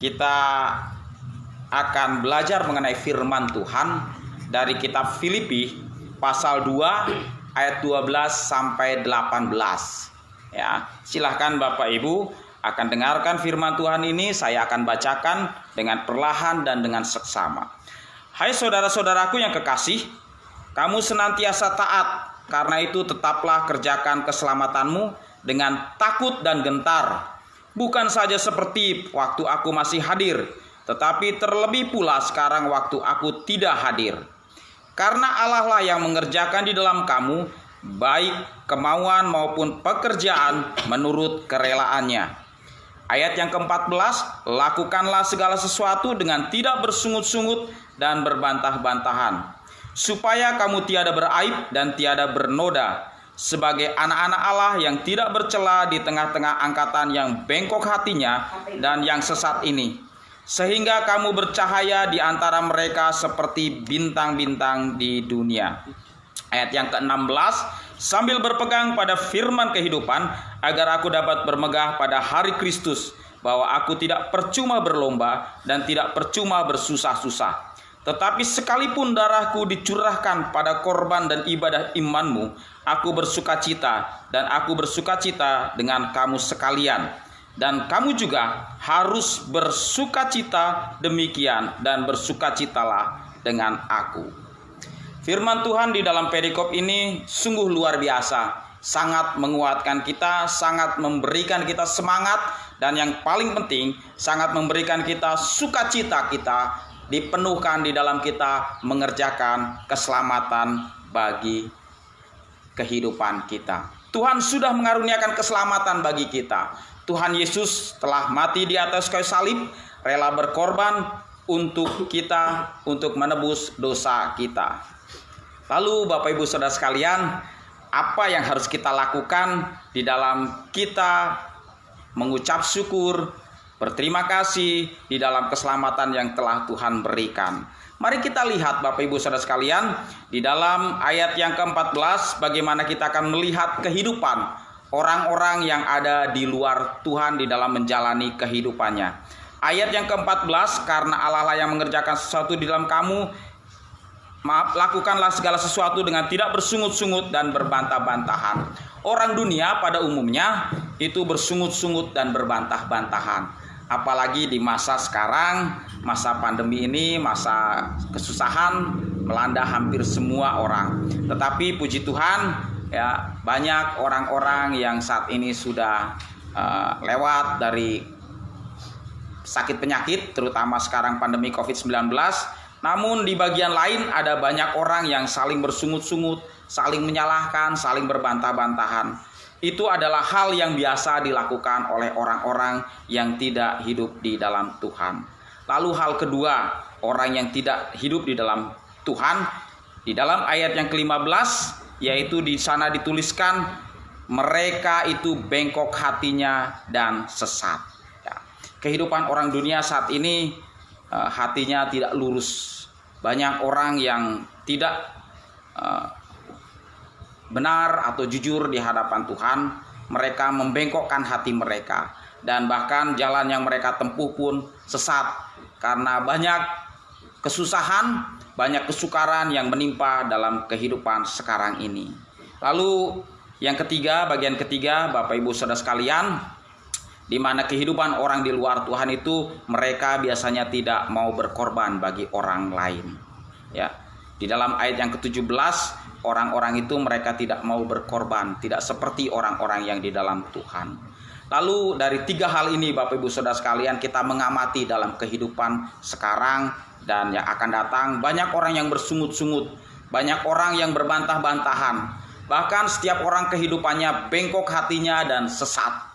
kita akan belajar mengenai firman Tuhan dari kitab Filipi pasal 2 ayat 12 sampai 18. Ya, silahkan Bapak Ibu akan dengarkan firman Tuhan ini. Saya akan bacakan dengan perlahan dan dengan seksama. Hai saudara-saudaraku yang kekasih, kamu senantiasa taat. Karena itu tetaplah kerjakan keselamatanmu dengan takut dan gentar. Bukan saja seperti waktu aku masih hadir, tetapi terlebih pula sekarang waktu aku tidak hadir. Karena Allah lah yang mengerjakan di dalam kamu, baik kemauan maupun pekerjaan menurut kerelaannya. Ayat yang ke-14, lakukanlah segala sesuatu dengan tidak bersungut-sungut dan berbantah-bantahan, supaya kamu tiada beraib dan tiada bernoda, sebagai anak-anak Allah yang tidak bercela di tengah-tengah angkatan yang bengkok hatinya dan yang sesat ini, sehingga kamu bercahaya di antara mereka seperti bintang-bintang di dunia. Ayat yang ke-16, sambil berpegang pada firman kehidupan, agar aku dapat bermegah pada hari Kristus, bahwa aku tidak percuma berlomba dan tidak percuma bersusah-susah. Tetapi sekalipun darahku dicurahkan pada korban dan ibadah imanmu, aku bersukacita, dan aku bersukacita dengan kamu sekalian. Dan kamu juga harus bersukacita demikian, dan bersukacitalah dengan aku. Firman Tuhan di dalam perikop ini sungguh luar biasa, sangat menguatkan kita, sangat memberikan kita semangat, dan yang paling penting sangat memberikan kita sukacita kita dipenuhkan di dalam kita mengerjakan keselamatan bagi kehidupan kita. Tuhan sudah mengaruniakan keselamatan bagi kita. Tuhan Yesus telah mati di atas kayu salib, rela berkorban untuk kita, untuk menebus dosa kita. Lalu Bapak Ibu Saudara sekalian, apa yang harus kita lakukan di dalam kita mengucap syukur, berterima kasih di dalam keselamatan yang telah Tuhan berikan? Mari kita lihat Bapak Ibu Saudara sekalian, di dalam ayat yang ke-14 bagaimana kita akan melihat kehidupan orang-orang yang ada di luar Tuhan di dalam menjalani kehidupannya. Ayat yang ke-14, karena Allah lah yang mengerjakan sesuatu di dalam kamu, lakukanlah segala sesuatu dengan tidak bersungut-sungut dan berbantah-bantahan. Orang dunia pada umumnya itu bersungut-sungut dan berbantah-bantahan. Apalagi di masa sekarang, masa pandemi ini, masa kesusahan melanda hampir semua orang. Tetapi puji Tuhan, ya, banyak orang-orang yang saat ini sudah lewat dari sakit penyakit, terutama sekarang pandemi COVID-19. Namun di bagian lain ada banyak orang yang saling bersungut-sungut, saling menyalahkan, saling berbantah-bantahan. Itu adalah hal yang biasa dilakukan oleh orang-orang yang tidak hidup di dalam Tuhan. Lalu hal kedua, orang yang tidak hidup di dalam Tuhan, di dalam ayat yang ke-15, yaitu di sana dituliskan, mereka itu bengkok hatinya dan sesat. Ya. Kehidupan orang dunia saat ini hatinya tidak lurus. Banyak orang yang tidak benar atau jujur di hadapan Tuhan. Mereka membengkokkan hati mereka, dan bahkan jalan yang mereka tempuh pun sesat, karena banyak kesusahan, banyak kesukaran yang menimpa dalam kehidupan sekarang ini. Lalu yang ketiga, bagian ketiga Bapak Ibu Saudara sekalian, di mana kehidupan orang di luar Tuhan itu mereka biasanya tidak mau berkorban bagi orang lain. Ya, di dalam ayat yang ke-17, orang-orang itu mereka tidak mau berkorban, tidak seperti orang-orang yang di dalam Tuhan. Lalu dari tiga hal ini Bapak Ibu Saudara sekalian, kita mengamati dalam kehidupan sekarang dan yang akan datang, banyak orang yang bersungut-sungut, banyak orang yang berbantah-bantahan. Bahkan setiap orang kehidupannya bengkok hatinya dan sesat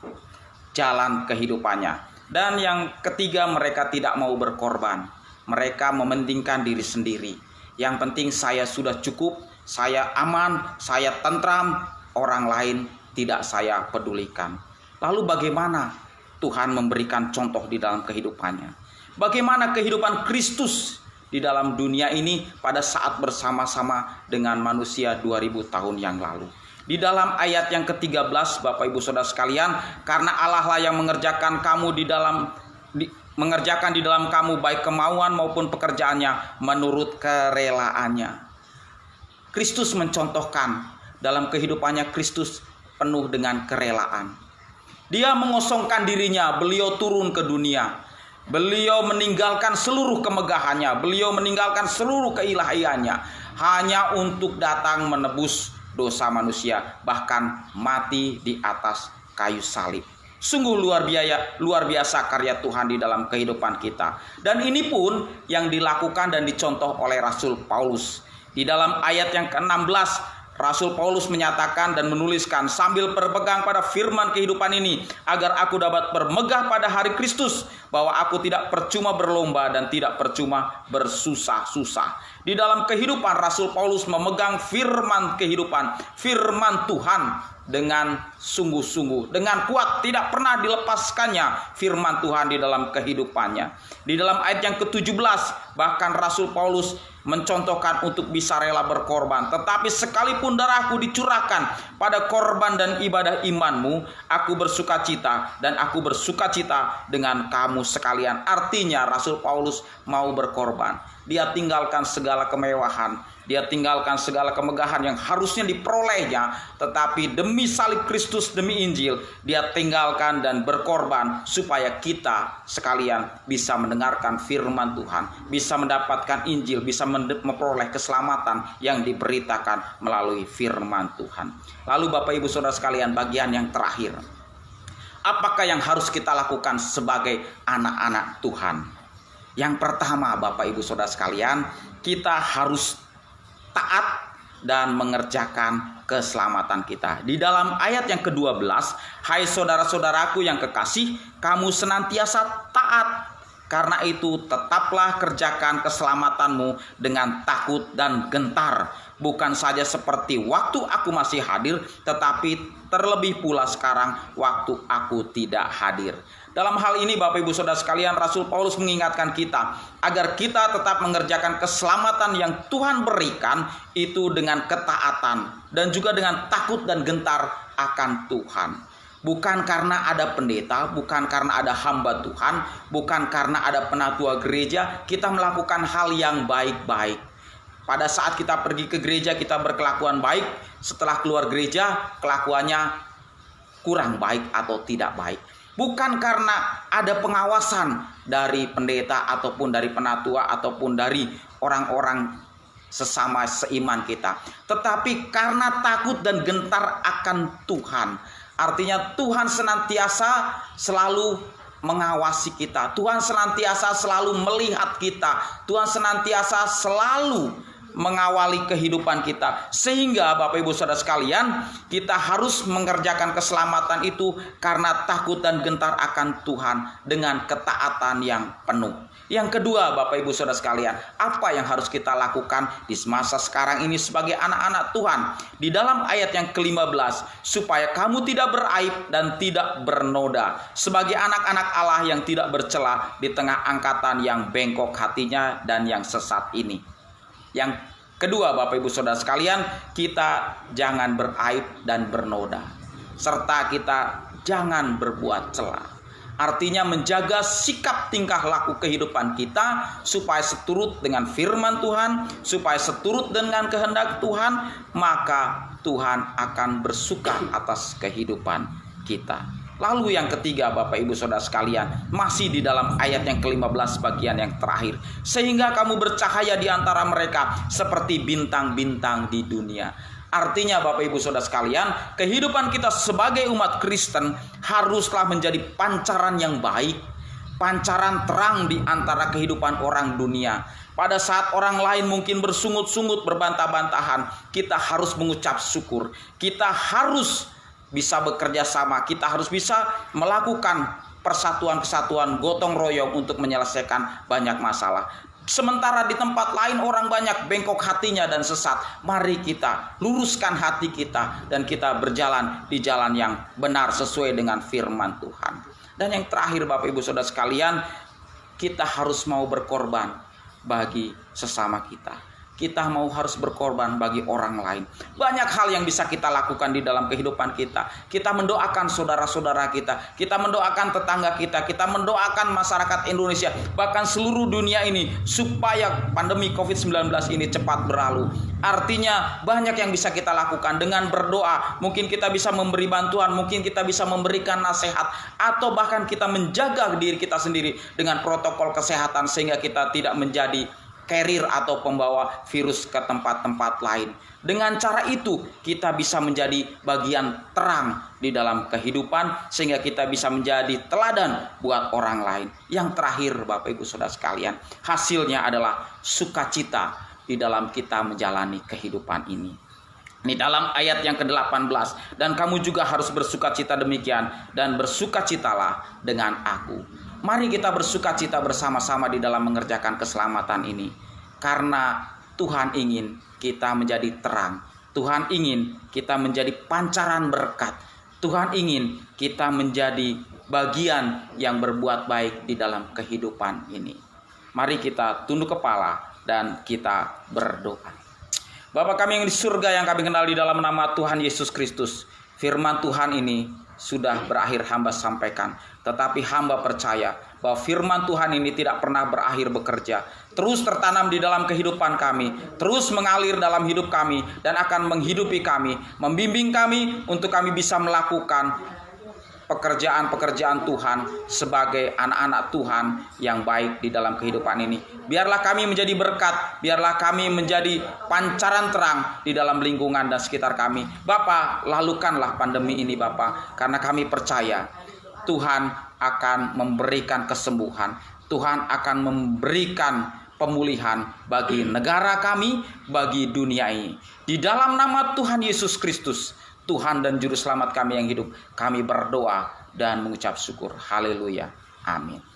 jalan kehidupannya. Dan yang ketiga, mereka tidak mau berkorban. Mereka mementingkan diri sendiri. Yang penting saya sudah cukup, saya aman, saya tentram, orang lain tidak saya pedulikan. Lalu bagaimana Tuhan memberikan contoh di dalam kehidupannya? Bagaimana kehidupan Kristus di dalam dunia ini pada saat bersama-sama dengan manusia 2000 tahun yang lalu? Di dalam ayat yang ke-13 Bapak Ibu Saudara sekalian, karena Allah lah yang mengerjakan kamu mengerjakan di dalam kamu baik kemauan maupun pekerjaannya menurut kerelaannya. Kristus mencontohkan dalam kehidupannya, Kristus penuh dengan kerelaan. Dia mengosongkan dirinya, beliau turun ke dunia. Beliau meninggalkan seluruh kemegahannya, beliau meninggalkan seluruh keilahiannya hanya untuk datang menebus dosa manusia, bahkan mati di atas kayu salib. Sungguh luar biasa karya Tuhan di dalam kehidupan kita. Dan ini pun yang dilakukan dan dicontoh oleh Rasul Paulus. Di dalam ayat yang ke-16, Rasul Paulus menyatakan dan menuliskan, sambil berpegang pada firman kehidupan ini, agar aku dapat bermegah pada hari Kristus, bahwa aku tidak percuma berlomba dan tidak percuma bersusah-susah. Di dalam kehidupan, Rasul Paulus memegang firman kehidupan, firman Tuhan dengan sungguh-sungguh, dengan kuat, tidak pernah dilepaskannya firman Tuhan di dalam kehidupannya. Di dalam ayat yang ke-17, bahkan Rasul Paulus mencontohkan untuk bisa rela berkorban. Tetapi sekalipun darahku dicurahkan pada korban dan ibadah imanmu, aku bersukacita dan aku bersukacita dengan kamu sekalian. Artinya Rasul Paulus mau berkorban. Dia tinggalkan segala kemewahan, dia tinggalkan segala kemegahan yang harusnya diperolehnya, tetapi demi salib Kristus, demi Injil, dia tinggalkan dan berkorban supaya kita sekalian bisa mendengarkan firman Tuhan, bisa mendapatkan Injil, bisa memperoleh keselamatan yang diberitakan melalui firman Tuhan. Lalu Bapak Ibu Saudara sekalian, bagian yang terakhir, apakah yang harus kita lakukan sebagai anak-anak Tuhan? Yang pertama, Bapak Ibu Saudara sekalian, kita harus taat dan mengerjakan keselamatan kita. Di dalam ayat yang ke-12, hai saudara-saudaraku yang kekasih, kamu senantiasa taat. Karena itu tetaplah kerjakan keselamatanmu dengan takut dan gentar. Bukan saja seperti waktu aku masih hadir, tetapi terlebih pula sekarang waktu aku tidak hadir. Dalam hal ini Bapak Ibu Saudara sekalian, Rasul Paulus mengingatkan kita agar kita tetap mengerjakan keselamatan yang Tuhan berikan itu dengan ketaatan dan juga dengan takut dan gentar akan Tuhan. Bukan karena ada pendeta, bukan karena ada hamba Tuhan, bukan karena ada penatua gereja, kita melakukan hal yang baik-baik. Pada saat kita pergi ke gereja, kita berkelakuan baik. Setelah keluar gereja, kelakuannya kurang baik atau tidak baik. Bukan karena ada pengawasan dari pendeta ataupun dari penatua ataupun dari orang-orang sesama seiman kita, tetapi karena takut dan gentar akan Tuhan. Artinya Tuhan senantiasa selalu mengawasi kita. Tuhan senantiasa selalu melihat kita. Tuhan senantiasa selalu mengawali kehidupan kita. Sehingga Bapak Ibu Saudara sekalian, kita harus mengerjakan keselamatan itu karena takut dan gentar akan Tuhan dengan ketaatan yang penuh. Yang kedua, Bapak Ibu Saudara sekalian, apa yang harus kita lakukan di masa sekarang ini sebagai anak-anak Tuhan? Di dalam ayat yang ke-15, supaya kamu tidak beraib dan tidak bernoda, sebagai anak-anak Allah yang tidak bercela di tengah angkatan yang bengkok hatinya dan yang sesat ini. Yang kedua, Bapak Ibu Saudara sekalian, kita jangan beraib dan bernoda, serta kita jangan berbuat cela. Artinya menjaga sikap tingkah laku kehidupan kita supaya seturut dengan firman Tuhan, supaya seturut dengan kehendak Tuhan, maka Tuhan akan bersuka atas kehidupan kita. Lalu yang ketiga, Bapak Ibu Saudara sekalian, masih di dalam ayat yang ke-15 bagian yang terakhir, sehingga kamu bercahaya di antara mereka seperti bintang-bintang di dunia. Artinya Bapak Ibu Saudara sekalian, kehidupan kita sebagai umat Kristen haruslah menjadi pancaran yang baik, pancaran terang di antara kehidupan orang dunia. Pada saat orang lain mungkin bersungut-sungut, berbantah-bantahan, kita harus mengucap syukur. Kita harus bisa bekerja sama, kita harus bisa melakukan persatuan-kesatuan, gotong royong untuk menyelesaikan banyak masalah. Sementara di tempat lain orang banyak bengkok hatinya dan sesat, mari kita luruskan hati kita dan kita berjalan di jalan yang benar sesuai dengan firman Tuhan. Dan yang terakhir Bapak Ibu Saudara sekalian, kita harus mau berkorban bagi sesama kita. kita mau harus berkorban bagi orang lain. Banyak hal yang bisa kita lakukan di dalam kehidupan kita. Kita mendoakan saudara-saudara kita mendoakan tetangga kita mendoakan masyarakat Indonesia, bahkan seluruh dunia ini, supaya pandemi COVID-19 ini cepat berlalu. Artinya banyak yang bisa kita lakukan dengan berdoa. Mungkin kita bisa memberi bantuan, mungkin kita bisa memberikan nasihat, atau bahkan kita menjaga diri kita sendiri dengan protokol kesehatan sehingga kita tidak menjadi carrier atau pembawa virus ke tempat-tempat lain. Dengan cara itu kita bisa menjadi bagian terang di dalam kehidupan, sehingga kita bisa menjadi teladan buat orang lain. Yang terakhir Bapak Ibu Saudara sekalian, hasilnya adalah sukacita di dalam kita menjalani kehidupan ini. Ini dalam ayat yang ke-18, dan kamu juga harus bersukacita demikian, dan bersukacitalah dengan aku. Mari kita bersukacita bersama-sama di dalam mengerjakan keselamatan ini. Karena Tuhan ingin kita menjadi terang. Tuhan ingin kita menjadi pancaran berkat. Tuhan ingin kita menjadi bagian yang berbuat baik di dalam kehidupan ini. Mari kita tunduk kepala dan kita berdoa. Bapa kami yang di surga, yang kami kenal di dalam nama Tuhan Yesus Kristus, firman Tuhan ini sudah berakhir hamba sampaikan. Tetapi hamba percaya bahwa firman Tuhan ini tidak pernah berakhir bekerja. Terus tertanam di dalam kehidupan kami, terus mengalir dalam hidup kami, dan akan menghidupi kami, membimbing kami untuk kami bisa melakukan pekerjaan-pekerjaan Tuhan sebagai anak-anak Tuhan yang baik di dalam kehidupan ini. Biarlah kami menjadi berkat, biarlah kami menjadi pancaran terang di dalam lingkungan dan sekitar kami. Bapa, lalukanlah pandemi ini Bapa, karena kami percaya Tuhan akan memberikan kesembuhan, Tuhan akan memberikan pemulihan bagi negara kami, bagi dunia ini. Di dalam nama Tuhan Yesus Kristus, Tuhan dan Juru Selamat kami yang hidup, kami berdoa dan mengucap syukur. Haleluya. Amin.